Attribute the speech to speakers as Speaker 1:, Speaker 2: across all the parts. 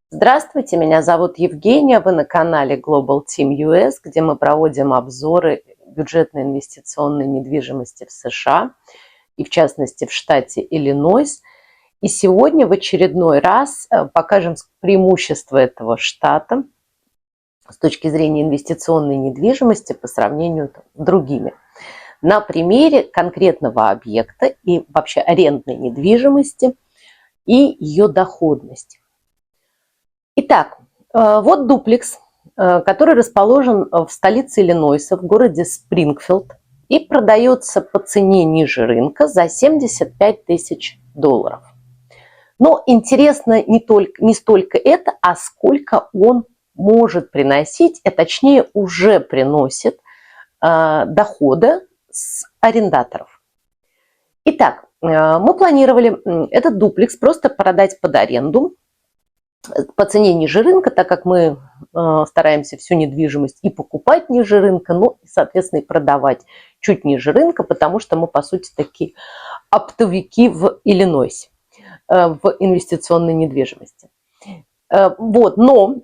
Speaker 1: Здравствуйте, меня зовут Евгения, вы на канале Global Team US, где мы проводим обзоры бюджетной инвестиционной недвижимости в США и в частности в штате Иллинойс. И сегодня в очередной раз покажем преимущества этого штата с точки зрения инвестиционной недвижимости по сравнению с другими. На примере конкретного объекта и вообще арендной недвижимости и ее доходности. Итак, вот дуплекс, который расположен в столице Иллинойса, в городе Спрингфилд, и продается по цене ниже рынка за $75 тысяч. Но интересно не столько это, а сколько он может приносить, а точнее уже приносит дохода с арендаторов. Итак, мы планировали этот дуплекс просто продать под аренду по цене ниже рынка, так как мы стараемся всю недвижимость и покупать ниже рынка, но, соответственно, и продавать чуть ниже рынка, потому что мы, по сути, такие оптовики в Иллинойсе, в инвестиционной недвижимости. Вот, но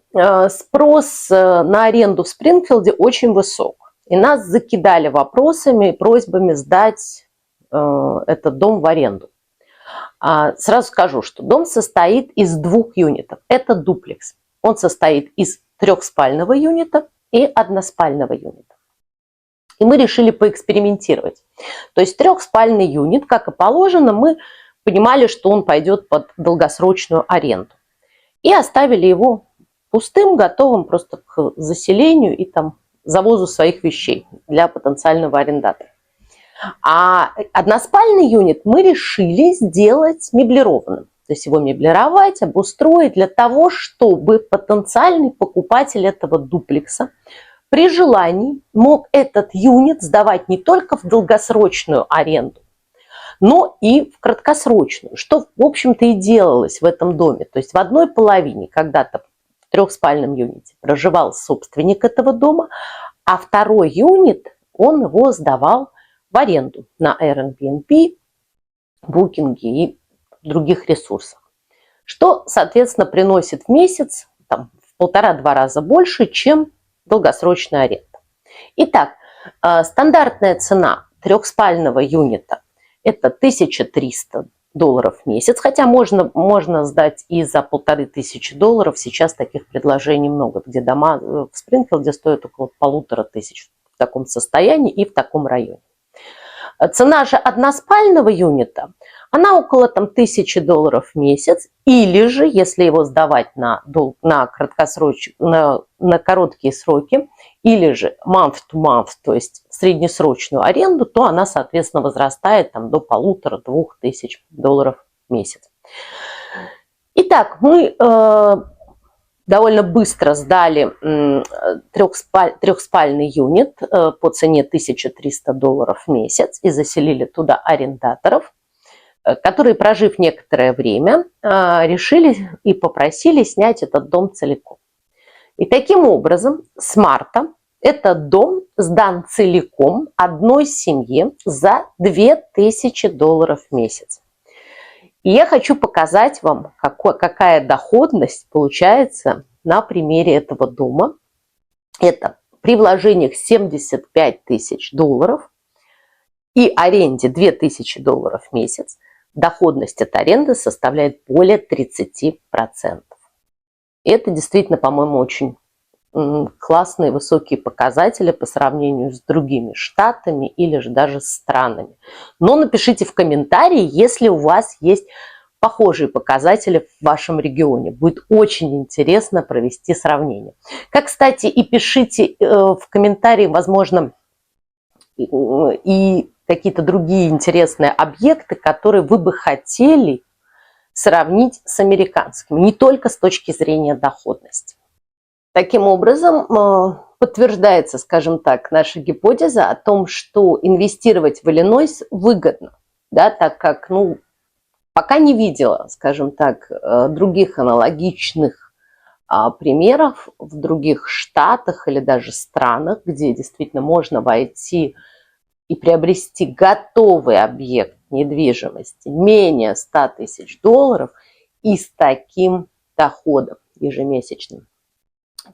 Speaker 1: спрос на аренду в Спрингфилде очень высок. И нас закидали вопросами и просьбами сдать этот дом в аренду. Сразу скажу, что дом состоит из двух юнитов. Это дуплекс. Он состоит из трехспального юнита и односпального юнита. И мы решили поэкспериментировать. То есть трехспальный юнит, как и положено, мы понимали, что он пойдет под долгосрочную аренду. И оставили его пустым, готовым просто к заселению и там завозу своих вещей для потенциального арендатора. А односпальный юнит мы решили сделать меблированным. То есть его меблировать, обустроить для того, чтобы потенциальный покупатель этого дуплекса при желании мог этот юнит сдавать не только в долгосрочную аренду, но и в краткосрочную, что, в общем-то, и делалось в этом доме. То есть в одной половине когда-то в трехспальном юните проживал собственник этого дома, а второй юнит, он его сдавал в аренду на Airbnb, Booking и других ресурсах. Что, соответственно, приносит в месяц там, в 1,5-2 раза больше, чем долгосрочная аренда. Итак, стандартная цена трехспального юнита – это $1300 в месяц, хотя можно сдать и за $1500. Сейчас таких предложений много, где дома в Спрингфилде стоят около 1500 в таком состоянии и в таком районе. Цена же односпального юнита, она около $1000 в месяц, или же, если его сдавать на короткие сроки, или же month to month, то есть среднесрочную аренду, то она, соответственно, возрастает там, до $1500-2000 в месяц. Итак, мы довольно быстро сдали трехспальный юнит по цене $1300 в месяц и заселили туда арендаторов, которые, прожив некоторое время, решили и попросили снять этот дом целиком. И таким образом с марта этот дом сдан целиком одной семье за $2000 в месяц. И я хочу показать вам, какая доходность получается на примере этого дома. Это при вложениях $75 тысяч и аренде $2000 в месяц. Доходность от аренды составляет более 30%. И это действительно, по-моему, очень классные высокие показатели по сравнению с другими штатами или же даже странами. Но напишите в комментарии, если у вас есть похожие показатели в вашем регионе. Будет очень интересно провести сравнение. Как, кстати, и пишите в комментарии, возможно, и какие-то другие интересные объекты, которые вы бы хотели сравнить с американскими, не только с точки зрения доходности. Таким образом, подтверждается, скажем так, наша гипотеза о том, что инвестировать в Иллинойс выгодно, да, так как, пока не видела, скажем так, других аналогичных примеров в других штатах или даже странах, где действительно можно войти и приобрести готовый объект недвижимости менее $100 тысяч и с таким доходом. ежемесячным.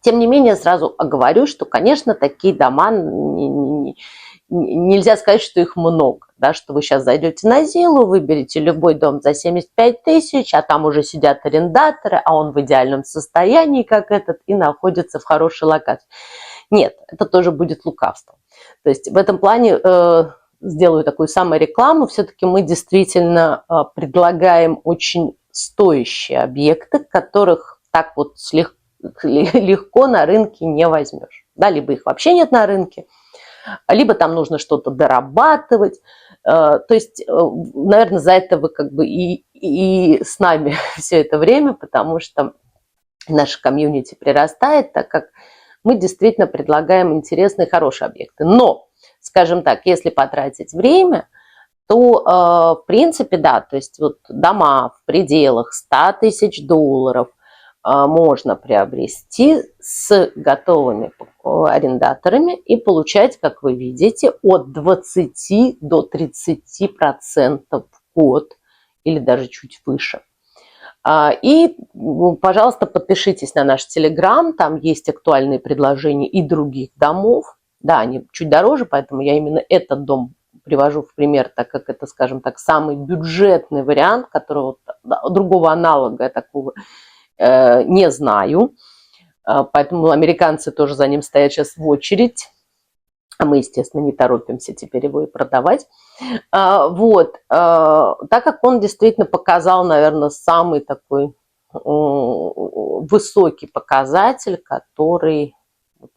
Speaker 1: Тем не менее, сразу оговорю, что, конечно, такие дома, нельзя сказать, что их много, да, что вы сейчас зайдете на Зиллу, выберете любой дом за 75 тысяч, а там уже сидят арендаторы, а он в идеальном состоянии, как этот, и находится в хорошей локации. Нет, это тоже будет лукавство. То есть в этом плане сделаю такую саморекламу, все-таки мы действительно предлагаем очень стоящие объекты, которых так вот легко на рынке не возьмешь. Да, либо их вообще нет на рынке, либо там нужно что-то дорабатывать. То есть, наверное, за это вы как бы и с нами все это время, потому что наша комьюнити прирастает, так как мы действительно предлагаем интересные, хорошие объекты. Но, скажем так, если потратить время, то, в принципе, да, то есть вот дома в пределах 100 тысяч долларов можно приобрести с готовыми арендаторами и получать, как вы видите, от 20 до 30% в год или даже чуть выше. И, пожалуйста, подпишитесь на наш Telegram, там есть актуальные предложения и других домов. Да, они чуть дороже, поэтому я именно этот дом привожу в пример, так как это, скажем так, самый бюджетный вариант, которого другого аналога такого не знаю. Поэтому американцы тоже за ним стоят сейчас в очередь. А мы, естественно, не торопимся теперь его и продавать. Вот. Так как он действительно показал, наверное, самый такой высокий показатель, который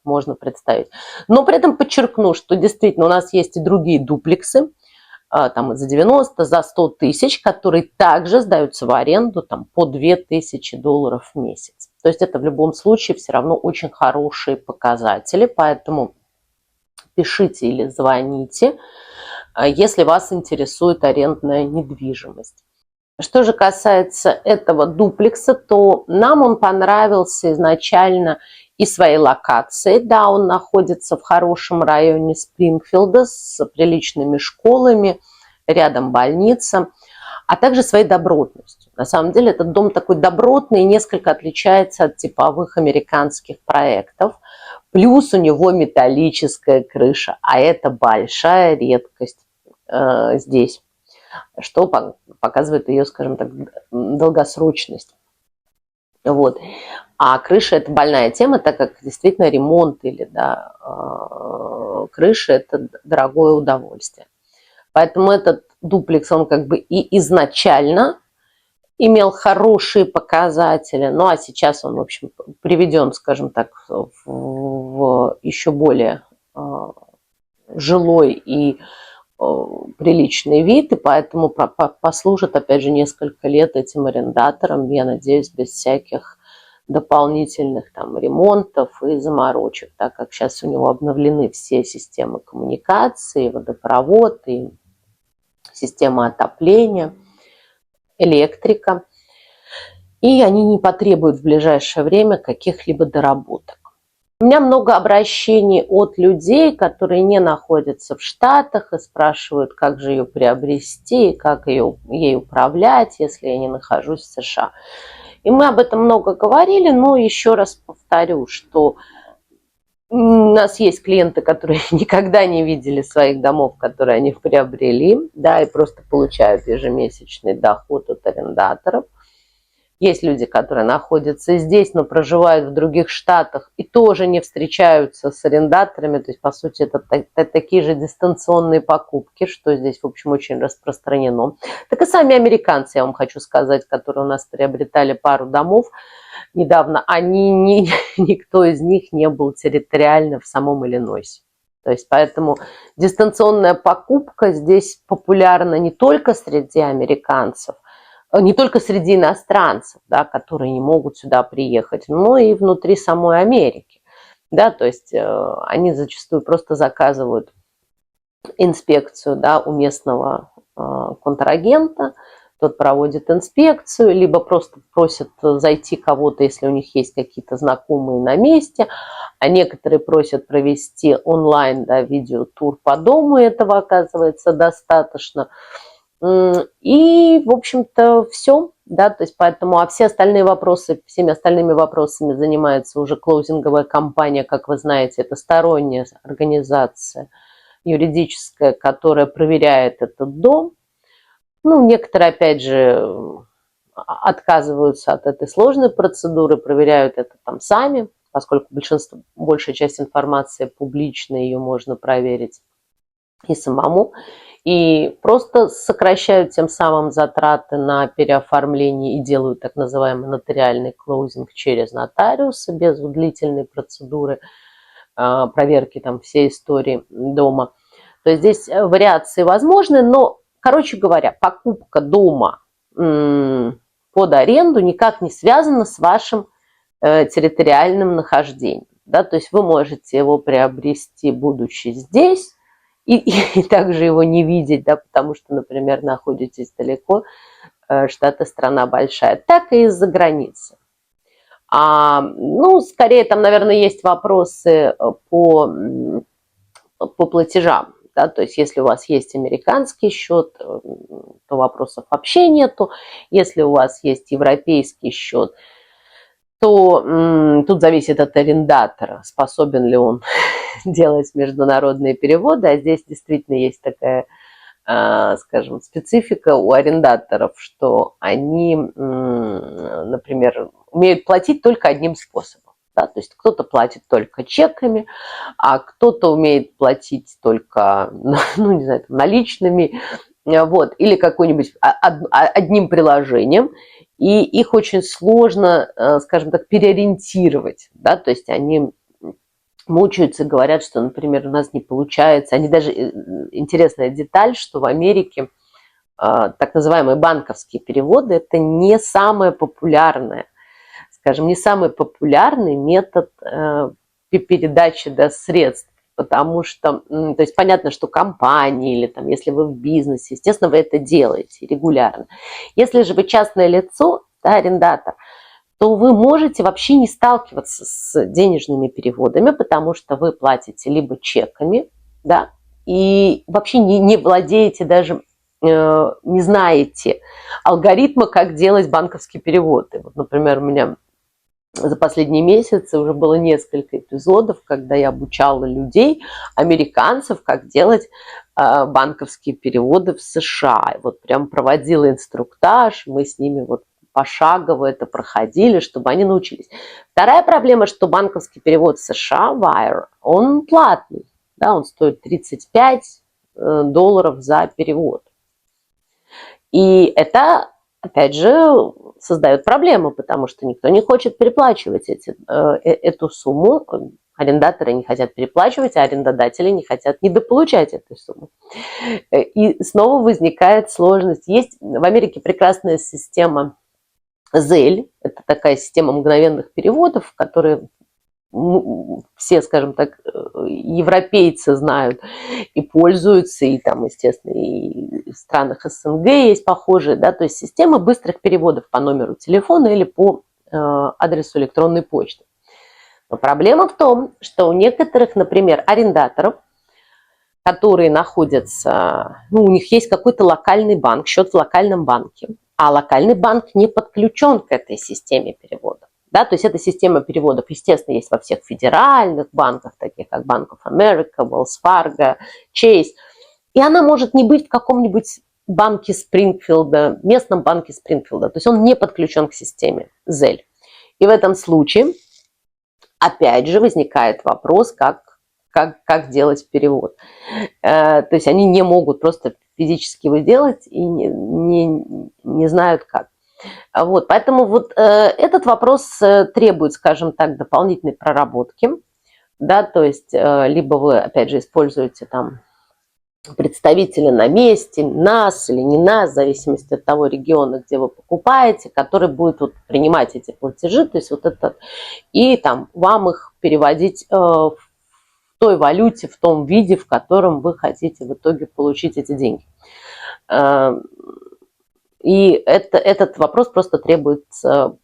Speaker 1: можно представить. Но при этом подчеркну, что действительно у нас есть и другие дуплексы, там за 90, за 100 тысяч, которые также сдаются в аренду там, по 2000 долларов в месяц. То есть это в любом случае все равно очень хорошие показатели, поэтому пишите или звоните, если вас интересует арендная недвижимость. Что же касается этого дуплекса, то нам он понравился изначально и своей локацией. Да, он находится в хорошем районе Спрингфилда с приличными школами, рядом больница, а также своей добротностью. На самом деле этот дом такой добротный и несколько отличается от типовых американских проектов. Плюс у него металлическая крыша, а это большая редкость здесь, что показывает ее, скажем так, долгосрочность. Вот. А крыша – это больная тема, так как действительно ремонт или да, крыша – это дорогое удовольствие. Поэтому этот дуплекс, он как бы и изначально имел хорошие показатели, ну а сейчас он, в общем, приведен, скажем так, в еще более жилой и приличный вид, и поэтому послужит, опять же, несколько лет этим арендаторам, я надеюсь, без всяких дополнительных там ремонтов и заморочек, так как сейчас у него обновлены все системы коммуникации, водопровод и система отопления, электрика, и они не потребуют в ближайшее время каких-либо доработок. У меня много обращений от людей, которые не находятся в Штатах и спрашивают, как же ее приобрести, как ей управлять, если я не нахожусь в США. И мы об этом много говорили, но еще раз повторю, что у нас есть клиенты, которые никогда не видели своих домов, которые они приобрели, да, и просто получают ежемесячный доход от арендаторов. Есть люди, которые находятся здесь, но проживают в других штатах и тоже не встречаются с арендаторами. То есть, по сути, это такие же дистанционные покупки, что здесь, в общем, очень распространено. Так и сами американцы, я вам хочу сказать, которые у нас приобретали пару домов недавно, никто из них не был территориально в самом Иллинойсе. То есть, поэтому дистанционная покупка здесь популярна не только среди американцев, не только среди иностранцев, да, которые не могут сюда приехать, но и внутри самой Америки. Да, то есть они зачастую просто заказывают инспекцию, да, у местного контрагента, тот проводит инспекцию, либо просто просят зайти кого-то, если у них есть какие-то знакомые на месте, а некоторые просят провести онлайн, да, видеотур по дому, и этого оказывается достаточно. И, в общем-то, все. Да, то есть поэтому, а все остальные вопросы, всеми остальными вопросами занимается уже клоузинговая компания, как вы знаете, это сторонняя организация юридическая, которая проверяет этот дом. Ну, некоторые, опять же, отказываются от этой сложной процедуры, проверяют это там сами, поскольку большая часть информации публичная, ее можно проверить и самому. И просто сокращают тем самым затраты на переоформление и делают так называемый нотариальный клоузинг через нотариуса без длительной процедуры проверки там всей истории дома. То есть здесь вариации возможны, но, короче говоря, покупка дома под аренду никак не связана с вашим территориальным нахождением. Да? То есть вы можете его приобрести, будучи здесь, и также его не видеть, да, потому что, например, находитесь далеко, штат и страна большая, так и из-за границы. Ну, скорее, там, наверное, есть вопросы по платежам. Да, то есть, если у вас есть американский счет, то вопросов вообще нету. Если у вас есть европейский счет, то тут зависит от арендатора, способен ли он делать международные переводы. А здесь действительно есть такая, скажем, специфика у арендаторов, что они, например, умеют платить только одним способом. Да? То есть кто-то платит только чеками, а кто-то умеет платить только, ну, не знаю, наличными, вот, или какой-нибудь одним приложением. И их очень сложно, скажем так, переориентировать. Да? То есть они мучаются, говорят, что, например, у нас не получается. Они даже, интересная деталь, что в Америке так называемые банковские переводы – это не самое популярное, скажем, не самый популярный метод передачи средств, потому что, то есть понятно, что компании или там, если вы в бизнесе, естественно, вы это делаете регулярно. Если же вы частное лицо, да, арендатор, то вы можете вообще не сталкиваться с денежными переводами, потому что вы платите либо чеками, да, и вообще не владеете даже, не знаете алгоритма, как делать банковские переводы. Вот, например, у меня за последние месяцы уже было несколько эпизодов, когда я обучала людей, американцев, как делать банковские переводы в США. И вот прям проводила инструктаж, мы с ними вот пошагово это проходили, чтобы они научились. Вторая проблема, что банковский перевод в США, Wire, он платный. Да, он стоит $35 за перевод. И это, опять же, создает проблему, потому что никто не хочет переплачивать эту сумму. Арендаторы не хотят переплачивать, а арендодатели не хотят недополучать эту сумму. И снова возникает сложность. Есть в Америке прекрасная система Zelle. Это такая система мгновенных переводов, которые все, скажем так, европейцы знают и пользуются, и там, естественно, и в странах СНГ есть похожие, да, то есть система быстрых переводов по номеру телефона или по адресу электронной почты. Но проблема в том, что у некоторых, например, арендаторов, которые находятся, ну, у них есть какой-то локальный банк, счет в локальном банке, а локальный банк не подключен к этой системе перевода. Да, то есть эта система переводов, естественно, есть во всех федеральных банках, таких как Bank of America, Wells Fargo, Chase. И она может не быть в каком-нибудь банке Спрингфилда, местном банке Спрингфилда. То есть он не подключен к системе Zelle. И в этом случае, опять же, возникает вопрос, как делать перевод. То есть они не могут просто физически его делать и не знают как. Вот, поэтому вот этот вопрос требует, скажем так, дополнительной проработки, да, то есть либо вы, опять же, используете там представителя на месте, нас или не нас, в зависимости от того региона, где вы покупаете, который будет вот принимать эти платежи, то есть вот это, и там вам их переводить в той валюте, в том виде, в котором вы хотите в итоге получить эти деньги. И этот вопрос просто требуется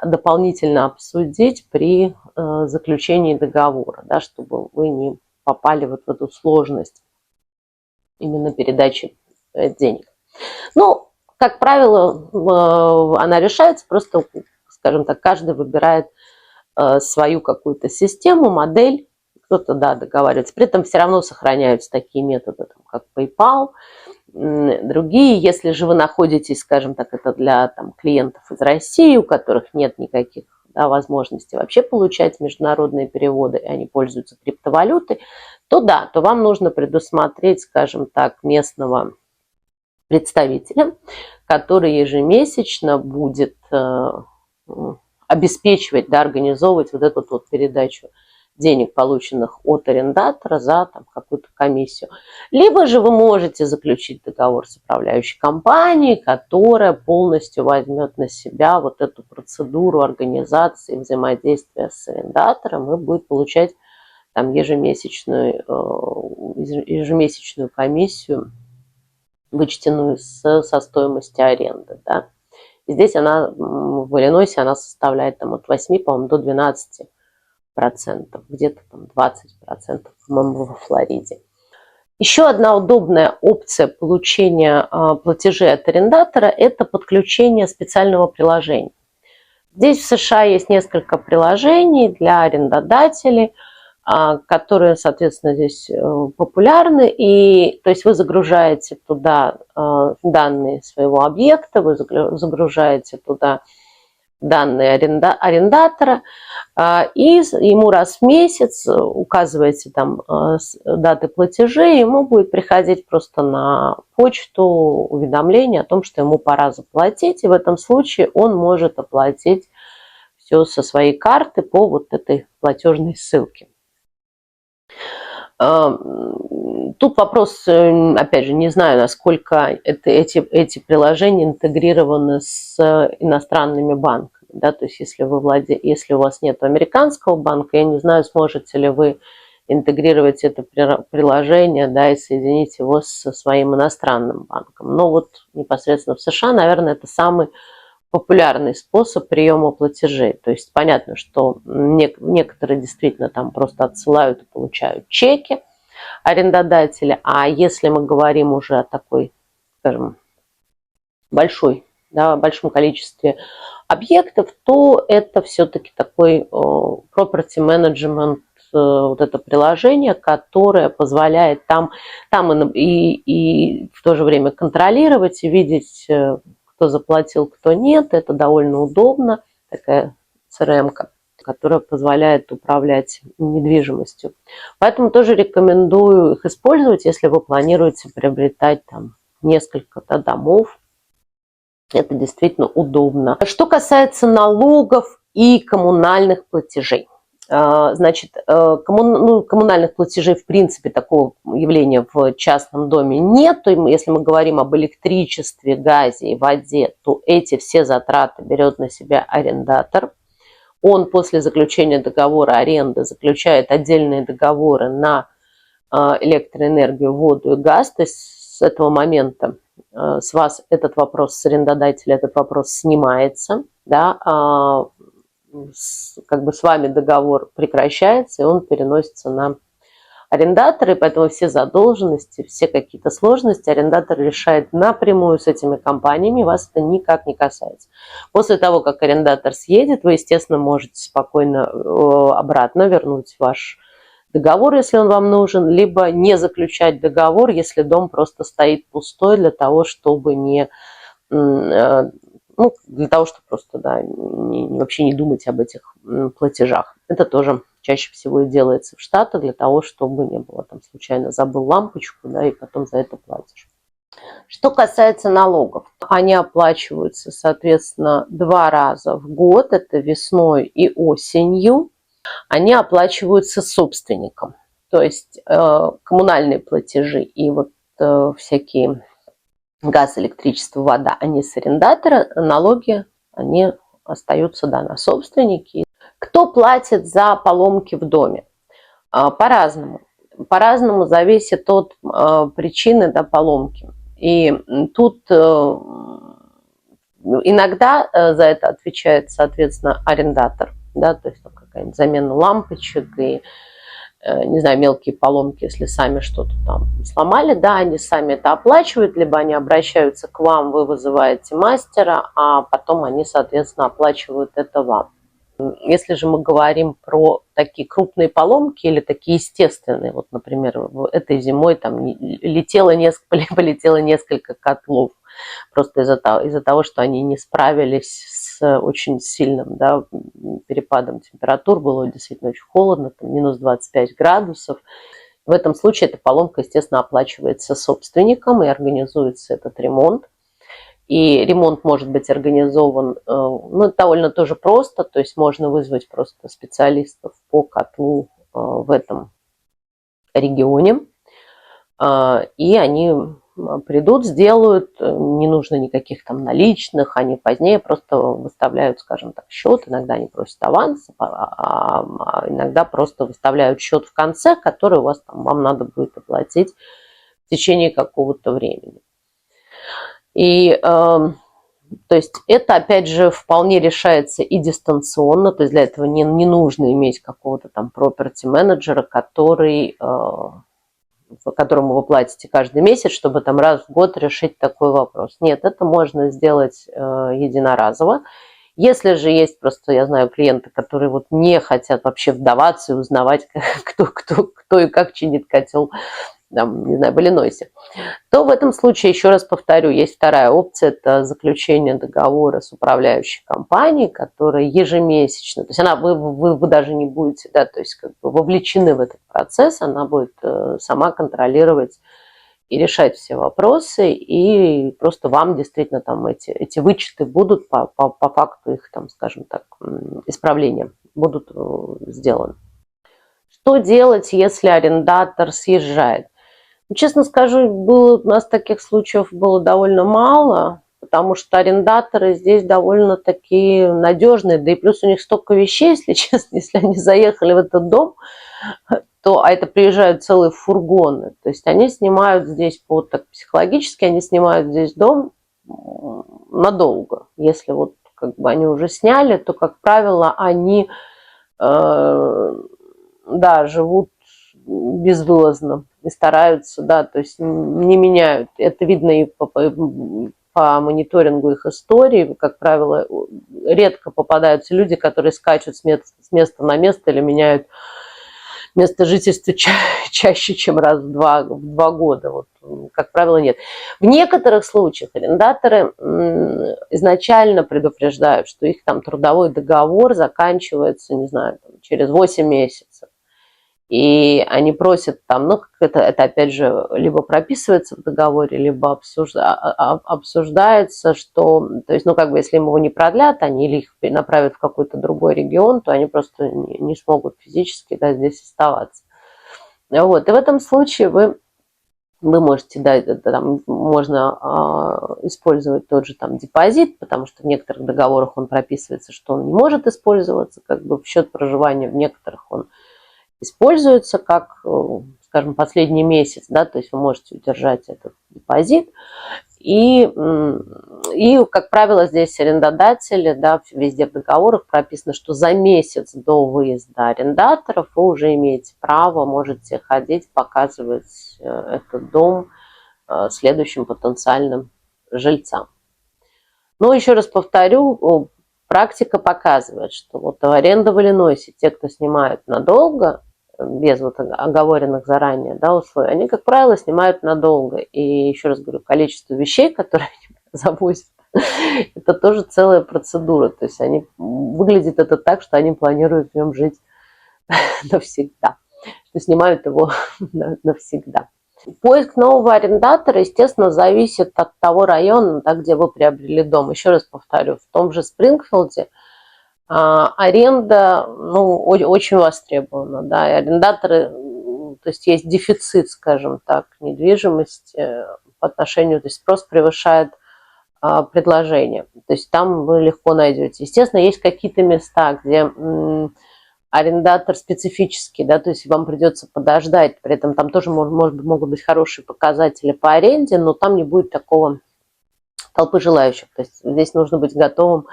Speaker 1: дополнительно обсудить при заключении договора, да, чтобы вы не попали вот в эту сложность именно передачи денег. Ну, как правило, она решается просто, скажем так, каждый выбирает свою какую-то систему, модель, кто-то, да, договаривается. При этом все равно сохраняются такие методы, там, как PayPal, другие. Если же вы находитесь, скажем так, это для там, клиентов из России, у которых нет никаких, да, возможностей вообще получать международные переводы, и они пользуются криптовалютой, то да, то вам нужно предусмотреть, скажем так, местного представителя, который ежемесячно будет обеспечивать, да, организовывать вот эту вот передачу денег, полученных от арендатора, за там, какую-то комиссию. Либо же вы можете заключить договор с управляющей компанией, которая полностью возьмет на себя вот эту процедуру организации взаимодействия с арендатором и будет получать там ежемесячную комиссию, вычтенную со стоимости аренды. Да. И здесь она в Иллинойсе она составляет там, от 8, по-моему, до 12%, где-то там 20%, по-моему, во Флориде. Еще одна удобная опция получения платежей от арендатора – это подключение специального приложения. Здесь в США есть несколько приложений для арендодателей, которые, соответственно, здесь популярны. И, то есть вы загружаете туда данные своего объекта, вы загружаете туда данные арендатора, и ему раз в месяц указываете там даты платежей, ему будет приходить просто на почту уведомление о том, что ему пора заплатить, и в этом случае он может оплатить все со своей карты по вот этой платежной ссылке. Тут вопрос, опять же, не знаю, насколько эти приложения интегрированы с иностранными банками. Да? То есть если у вас нет американского банка, я не знаю, сможете ли вы интегрировать это приложение, да, и соединить его со своим иностранным банком. Но вот непосредственно в США, наверное, это самый популярный способ приема платежей. То есть понятно, что некоторые действительно там просто отсылают и получают чеки арендодателя, а если мы говорим уже о такой, скажем, большом количестве объектов, то это все-таки такой property management, вот это приложение, которое позволяет там и в то же время контролировать и видеть, кто заплатил, кто нет. Это довольно удобно, такая CRM-ка, которая позволяет управлять недвижимостью. Поэтому тоже рекомендую их использовать, если вы планируете приобретать там несколько домов. Это действительно удобно. Что касается налогов и коммунальных платежей. Значит, коммунальных платежей в принципе такого явления в частном доме нет. Если мы говорим об электричестве, газе и воде, то эти все затраты берет на себя арендатор. Он после заключения договора аренды заключает отдельные договоры на электроэнергию, воду и газ. То есть с этого момента с вас этот вопрос, с арендодателя этот вопрос снимается, да, как бы с вами договор прекращается, и он переносится на арендатора, и поэтому все задолженности, все какие-то сложности арендатор решает напрямую с этими компаниями, вас это никак не касается. После того, как арендатор съедет, вы, естественно, можете спокойно обратно вернуть ваш договор, если он вам нужен, либо не заключать договор, если дом просто стоит пустой, для того, чтобы не... для того, чтобы просто, да, вообще не думать об этих платежах. Это тоже чаще всего и делается в Штатах, для того, чтобы не было там случайно забыл лампочку, да, и потом за это платишь. Что касается налогов, они оплачиваются, соответственно, 2 раза в год, это весной и осенью. Они оплачиваются собственником. То есть коммунальные платежи и вот всякие газ, электричество, вода, они с арендатора, налоги, они остаются, да, на собственнике. Кто платит за поломки в доме? По-разному. По-разному зависит от причины, да, поломки. И тут иногда за это отвечает, соответственно, арендатор, да, то есть какая-нибудь замена лампочек и не знаю, мелкие поломки, если сами что-то там сломали, да, они сами это оплачивают, либо они обращаются к вам, вы вызываете мастера, а потом они, соответственно, оплачивают это вам. Если же мы говорим про такие крупные поломки или такие естественные, вот, например, этой зимой там полетело несколько котлов, просто из-за того, что они не справились с очень сильным, да, перепадом температур, было действительно очень холодно, там, минус 25 градусов. В этом случае эта поломка, естественно, оплачивается собственником и организуется этот ремонт. И ремонт может быть организован, ну, довольно тоже просто, то есть можно вызвать просто специалистов по котлу в этом регионе, и они придут, сделают, не нужно никаких там наличных, они позднее просто выставляют, скажем так, счет, иногда они просят аванс, а иногда просто выставляют счет в конце, который у вас там, вам надо будет оплатить в течение какого-то времени. И то есть это, опять же, вполне решается и дистанционно, то есть для этого не нужно иметь какого-то там property-менеджера, которому вы платите каждый месяц, чтобы там раз в год решить такой вопрос. Нет, это можно сделать единоразово. Если же есть просто, я знаю, клиенты, которые вот не хотят вообще вдаваться и узнавать, кто и как чинит котел, там, не знаю, в Иллинойсе, то в этом случае, еще раз повторю, есть вторая опция, это заключение договора с управляющей компанией, которая ежемесячно, то есть вы даже не будете, да, то есть как бы вовлечены в этот процесс, она будет сама контролировать и решать все вопросы, и просто вам действительно там эти вычеты будут по факту их, там, скажем так, исправления будут сделаны. Что делать, если арендатор съезжает? Честно скажу, у нас таких случаев было довольно мало, потому что арендаторы здесь довольно такие надежные, да и плюс у них столько вещей, если честно, если они заехали в этот дом, а это приезжают целые фургоны, то есть они снимают здесь так психологически, они снимают здесь дом надолго. Если вот как бы они уже сняли, то, как правило, они да, живут безвылазно и стараются, да, то есть не меняют. Это видно и по мониторингу их истории. Как правило, редко попадаются люди, которые скачут с места на место или меняют место жительства чаще, чем раз в два года. Вот, как правило, нет. В некоторых случаях арендаторы изначально предупреждают, что их там трудовой договор заканчивается, не знаю, через 8 месяцев. И они просят там, ну, это опять же либо прописывается в договоре, либо обсуждается, что, то есть, ну, как бы, если им его не продлят, они или их направят в какой-то другой регион, то они просто не смогут физически, да, здесь оставаться. Вот, и в этом случае вы можете, да, там можно использовать тот же там депозит, потому что в некоторых договорах он прописывается, что он не может использоваться, как бы в счет проживания, в некоторых он используется как, скажем, последний месяц, да, то есть вы можете удержать этот депозит. И как правило, здесь арендодатели, да, везде в договорах прописано, что за месяц до выезда арендаторов вы уже имеете право, можете ходить, показывать этот дом следующим потенциальным жильцам. Но еще раз повторю, практика показывает, что вот аренда в Иллинойсе, те, кто снимают надолго, без вот оговоренных заранее, да, условий, они, как правило, снимают надолго. И еще раз говорю, количество вещей, которые они завозят, это тоже целая процедура. То есть выглядит это так, что они планируют в нем жить навсегда, что снимают его навсегда. Поиск нового арендатора, естественно, зависит от того района, да, где вы приобрели дом. Еще раз повторю, в том же Спрингфилде аренда, ну, очень востребована, да, и арендаторы, то есть есть дефицит, скажем так, недвижимости по отношению, то есть спрос превышает предложение, то есть там вы легко найдете. Естественно, есть какие-то места, где арендатор специфический, да, то есть вам придется подождать, при этом там тоже могут быть хорошие показатели по аренде, но там не будет такого толпы желающих, то есть здесь нужно быть готовым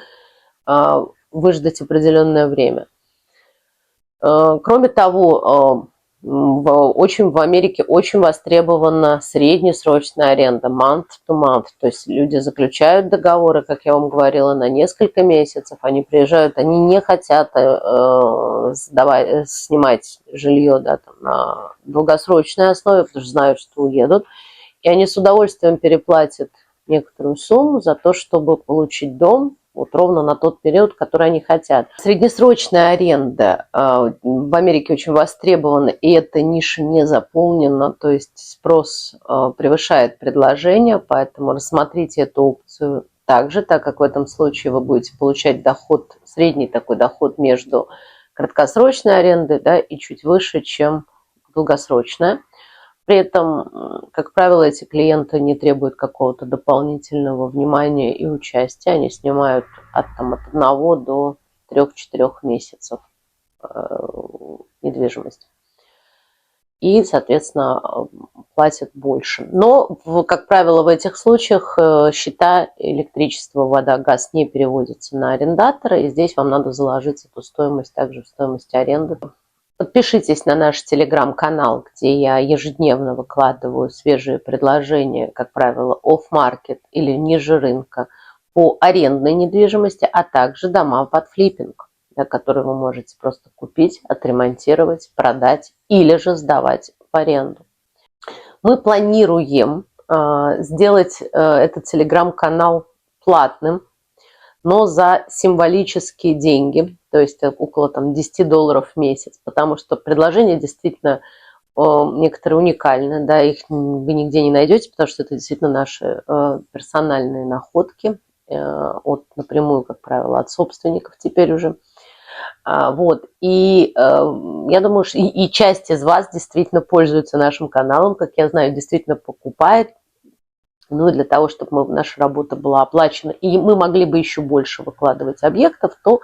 Speaker 1: выждать определенное время. Кроме того, В Америке очень востребована среднесрочная аренда, month to month. То есть люди заключают договоры, как я вам говорила, на несколько месяцев. Они приезжают, они не хотят снимать жилье, да, там, на долгосрочной основе, потому что знают, что уедут. И они с удовольствием переплатят некоторую сумму за то, чтобы получить дом вот ровно на тот период, который они хотят. Среднесрочная аренда в Америке очень востребована, и эта ниша не заполнена, то есть спрос превышает предложение, поэтому рассмотрите эту опцию также, так как в этом случае вы будете получать доход, средний такой доход между краткосрочной арендой, да, и чуть выше, чем долгосрочная. При этом, как правило, эти клиенты не требуют какого-то дополнительного внимания и участия. Они снимают от 1 до 3-4 месяцев недвижимость. И, соответственно, платят больше. Но, как правило, в этих случаях счета электричество, вода, газ не переводятся на арендатора. И здесь вам надо заложить эту стоимость также в стоимость аренды. Подпишитесь на наш телеграм-канал, где я ежедневно выкладываю свежие предложения, как правило, off-market или ниже рынка по арендной недвижимости, а также дома под флиппинг, да, которые вы можете просто купить, отремонтировать, продать или же сдавать в аренду. Мы планируем сделать этот телеграм-канал платным, но за символические деньги, то есть около $10 в месяц, потому что предложение действительно некоторые уникальны, да, их вы нигде не найдете, потому что это действительно наши персональные находки, напрямую, как правило, от собственников теперь уже. Вот. И я думаю, что и часть из вас действительно пользуется нашим каналом, как я знаю, действительно покупает. Ну и для того, чтобы наша работа была оплачена, и мы могли бы еще больше выкладывать объектов, то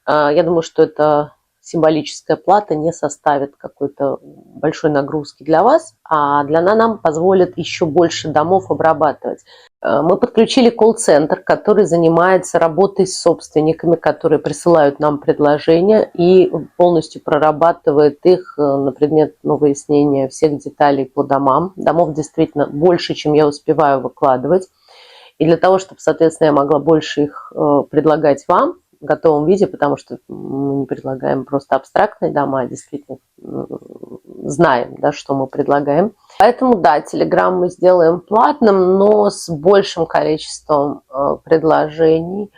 Speaker 1: я думаю, что эта символическая плата не составит какой-то большой нагрузки для вас, а нам позволит еще больше домов обрабатывать. Мы подключили колл-центр, который занимается работой с собственниками, которые присылают нам предложения и полностью прорабатывает их на предмет выяснения всех деталей по домам. Домов действительно больше, чем я успеваю выкладывать. И для того, чтобы, соответственно, я могла больше их предлагать вам в готовом виде, потому что мы не предлагаем просто абстрактные дома, а действительно знаем, да, что мы предлагаем. Поэтому, да, Telegram мы сделаем платным, но с большим количеством предложений,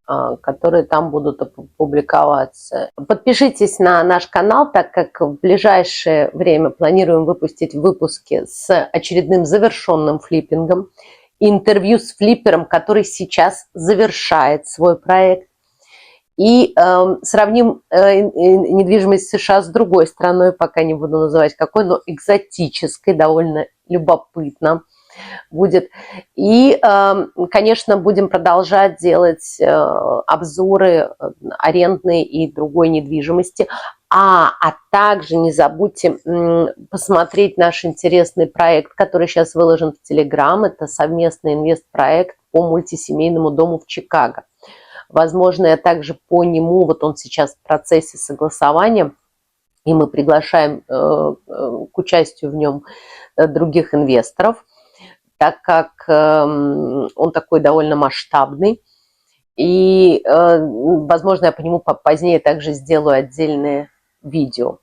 Speaker 1: которые там будут публиковаться. Подпишитесь на наш канал, так как в ближайшее время планируем выпустить выпуски с очередным завершенным флиппингом, интервью с флиппером, который сейчас завершает свой проект. И сравним недвижимость США с другой страной, пока не буду называть какой, но экзотической, довольно любопытно будет. И, конечно, будем продолжать делать обзоры арендной и другой недвижимости. А также не забудьте посмотреть наш интересный проект, который сейчас выложен в Telegram. Это совместный инвестпроект по мультисемейному дому в Чикаго. Возможно, я также по нему, вот он сейчас в процессе согласования, и мы приглашаем к участию в нем других инвесторов, так как он такой довольно масштабный. И, возможно, я по нему позднее также сделаю отдельное видео.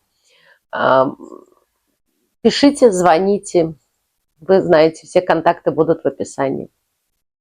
Speaker 1: Пишите, звоните. Вы знаете, все контакты будут в описании.